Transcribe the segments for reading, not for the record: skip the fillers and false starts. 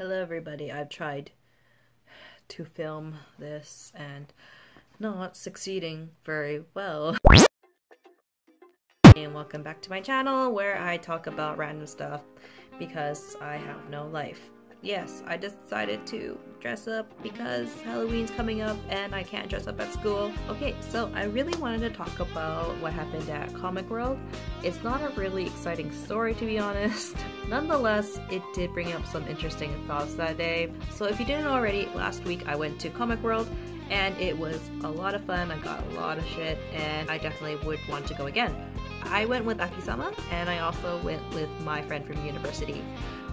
Hello everybody, I've tried to film this and not succeeding very well. And welcome back to my channel where I talk about random stuff because I have no life. Yes, I just decided to dress up because Halloween's coming up and I can't dress up at school. Okay, so I really wanted to talk about what happened at Comic World. It's not a really exciting story, to be honest. Nonetheless, it did bring up some interesting thoughts that day. So if you didn't know already, last week I went to Comic World and it was a lot of fun. I got a lot of shit and I definitely would want to go again. I went with Aki-sama and I also went with my friend from university.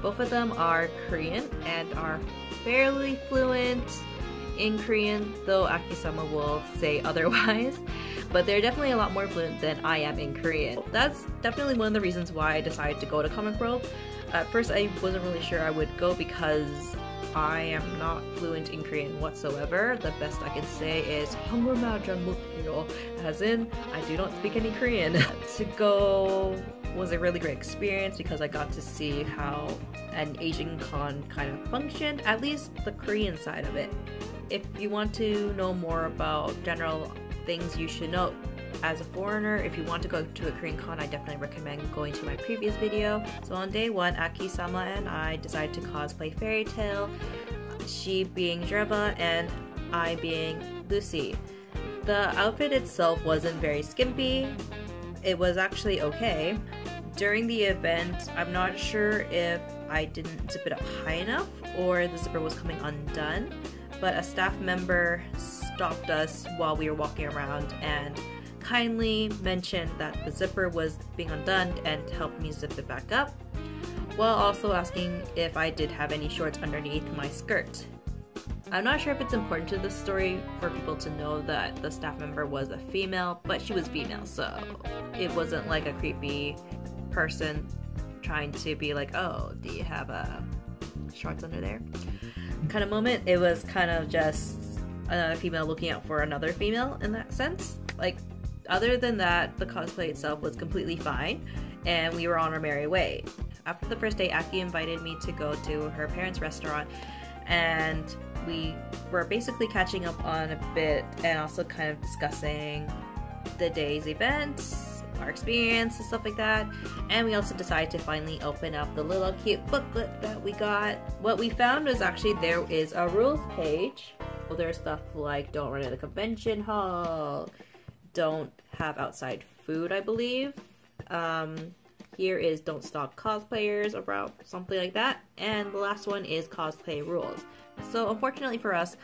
Both of them are Korean and are fairly fluent in Korean, though Aki-sama will say otherwise. But they're definitely a lot more fluent than I am in Korean. That's definitely one of the reasons why I decided to go to Comic World. At first I wasn't really sure I would go because I am not fluent in Korean whatsoever. The best I can say is 한국말 잘 못해요, as in I do not speak any Korean. To go was a really great experience because I got to see how an Asian con kind of functioned, at least the Korean side of it. If you want to know more about general things you should know as a foreigner, if you want to go to a Korean con, I definitely recommend going to my previous video. So on day one, Aki-sama and I decided to cosplay Fairy Tail, she being Dreva and I being Lucy. The outfit itself wasn't very skimpy. It was actually okay. During the event, I'm not sure if I didn't zip it up high enough or the zipper was coming undone, but a staff member stopped us while we were walking around and kindly mentioned that the zipper was being undone and helped me zip it back up, while also asking if I did have any shorts underneath my skirt. I'm not sure if it's important to the story for people to know that the staff member was a female, but she was female, so it wasn't like a creepy person trying to be like, oh, do you have shorts under there kind of moment. It was kind of just another female looking out for another female in that sense. Like, other than that, the cosplay itself was completely fine and we were on our merry way. After the first day, Aki invited me to go to her parents' restaurant and we were basically catching up on a bit and also kind of discussing the day's events, our experience and stuff like that. And we also decided to finally open up the little cute booklet that we got. What we found was actually there is a rules page. Well, there's stuff like don't run in the convention hall, don't have outside food, I believe. Here is don't stalk cosplayers, about something like that. And the last one is cosplay rules. So unfortunately for us,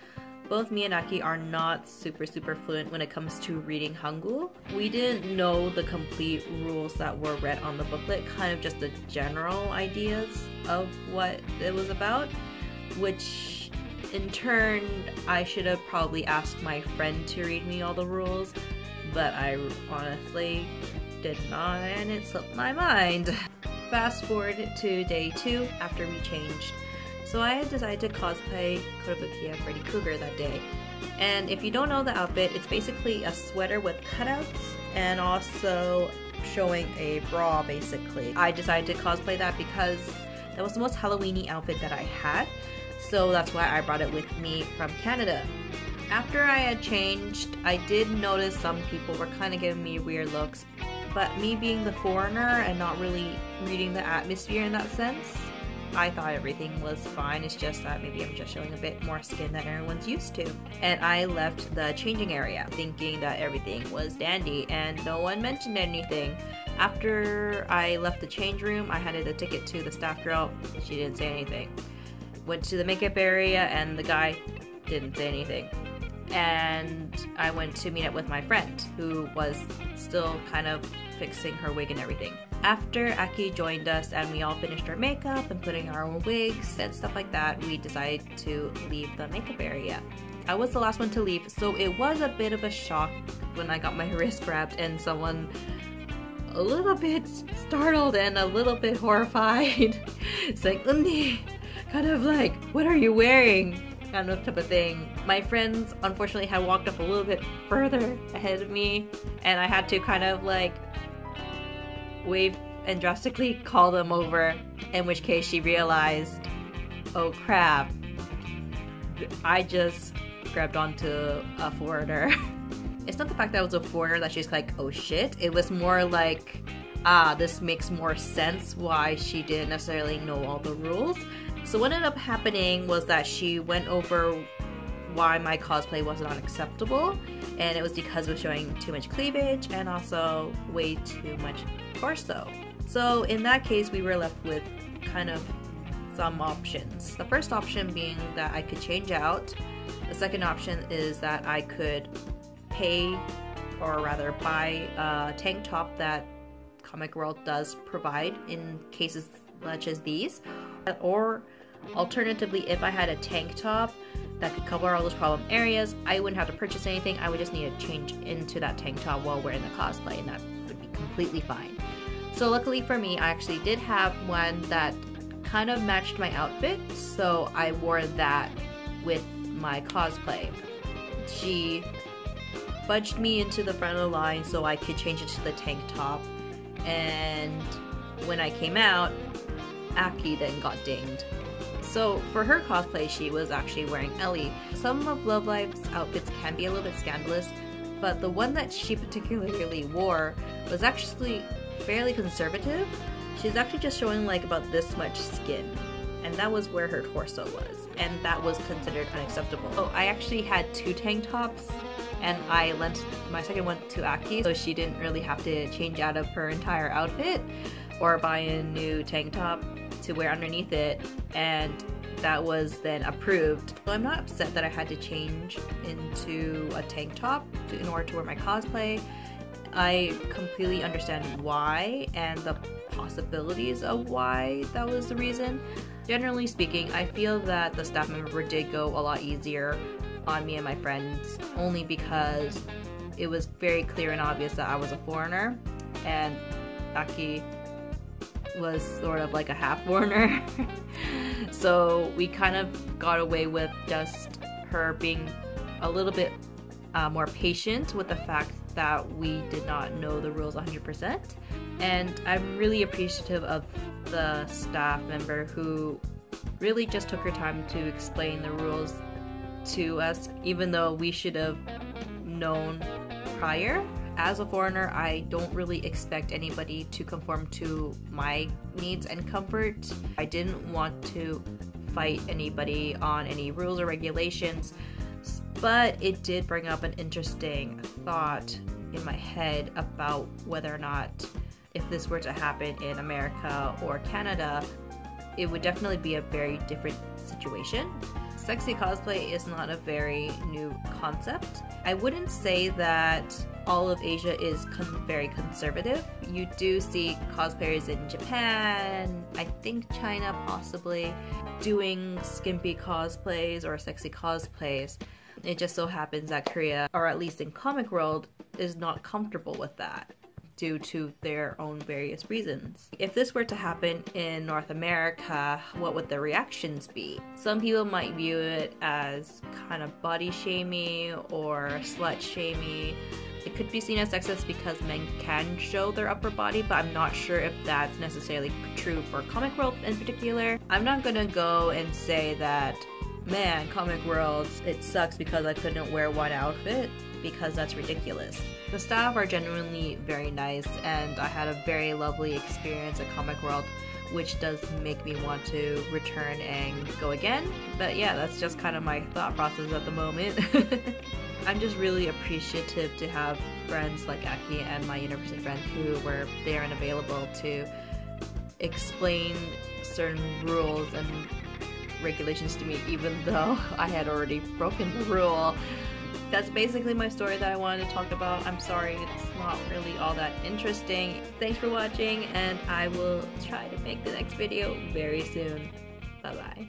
both me and Aki are not super fluent when it comes to reading Hangul. We didn't know the complete rules that were read on the booklet, kind of just the general ideas of what it was about, which in turn I should have probably asked my friend to read me all the rules, but I honestly did not and it slipped my mind. Fast forward to day 2 after we changed. So I had decided to cosplay Kotobukiya Freddy Krueger that day. And if you don't know the outfit, it's basically a sweater with cutouts and also showing a bra basically. I decided to cosplay that because that was the most Halloween-y outfit that I had. So that's why I brought it with me from Canada. After I had changed, I did notice some people were kind of giving me weird looks. But me being the foreigner and not really reading the atmosphere in that sense, I thought everything was fine. It's just that maybe I'm just showing a bit more skin than everyone's used to. And I left the changing area thinking that everything was dandy and no one mentioned anything. After I left the change room, I handed the ticket to the staff girl. She didn't say anything. Went to the makeup area and the guy didn't say anything. And I went to meet up with my friend who was still kind of fixing her wig and everything. After Aki joined us and we all finished our makeup and putting our own wigs and stuff like that, we decided to leave the makeup area. I was the last one to leave, so it was a bit of a shock when I got my wrist grabbed and someone a little bit startled and a little bit horrified. It's like, "Undi," kind of like, what are you wearing? Kind of type of thing. My friends unfortunately had walked up a little bit further ahead of me and I had to kind of like wave and drastically call them over, in which case she realized, oh crap, I just grabbed onto a foreigner. It's not the fact that I was a foreigner that she's like, oh shit. It was more like, this makes more sense why she didn't necessarily know all the rules. So what ended up happening was that she went over why my cosplay was not acceptable, and it was because it was showing too much cleavage and also way too much torso. So in that case, we were left with kind of some options. The first option being that I could change out. The second option is that I could pay, or rather buy, a tank top that Comic World does provide in cases such as these. Or alternatively, if I had a tank top that could cover all those problem areas, I wouldn't have to purchase anything. I would just need to change into that tank top while wearing the cosplay, and that would be completely fine. So luckily for me, I actually did have one that kind of matched my outfit, so I wore that with my cosplay. She budged me into the front of the line so I could change it to the tank top, and when I came out, Aki then got dinged. So for her cosplay, she was actually wearing Ellie. Some of Love Live's outfits can be a little bit scandalous, but the one that she particularly wore was actually fairly conservative. She's actually just showing like about this much skin, and that was where her torso was, and that was considered unacceptable. Oh, I actually had two tank tops, and I lent my second one to Aki, so she didn't really have to change out of her entire outfit or buy a new tank top to wear underneath it, and that was then approved. So I'm not upset that I had to change into a tank top in order to wear my cosplay. I completely understand why and the possibilities of why that was the reason. Generally speaking, I feel that the staff member did go a lot easier on me and my friends, only because it was very clear and obvious that I was a foreigner, and Aki was sort of like a half foreigner. So we kind of got away with just her being a little bit more patient with the fact that we did not know the rules 100%. And I'm really appreciative of the staff member who really just took her time to explain the rules to us, even though we should have known prior. As a foreigner, I don't really expect anybody to conform to my needs and comfort. I didn't want to fight anybody on any rules or regulations, but it did bring up an interesting thought in my head about whether or not, if this were to happen in America or Canada, it would definitely be a very different situation. Sexy cosplay is not a very new concept. I wouldn't say that all of Asia is very conservative. You do see cosplayers in Japan, I think China possibly, doing skimpy cosplays or sexy cosplays. It just so happens that Korea, or at least in Comic World, is not comfortable with that due to their own various reasons. If this were to happen in North America, what would the reactions be? Some people might view it as kind of body shamey or slut shamey. It could be seen as sexist because men can show their upper body, but I'm not sure if that's necessarily true for Comic World in particular. I'm not gonna go and say that, man, Comic World, it sucks because I couldn't wear one outfit, because that's ridiculous. The staff are genuinely very nice, and I had a very lovely experience at Comic World, which does make me want to return and go again. But yeah, that's just kind of my thought process at the moment. I'm just really appreciative to have friends like Aki and my university friend who were there and available to explain certain rules and regulations to me, even though I had already broken the rule. That's basically my story that I wanted to talk about. I'm sorry it's not really all that interesting. Thanks for watching, and I will try to make the next video very soon. Bye bye.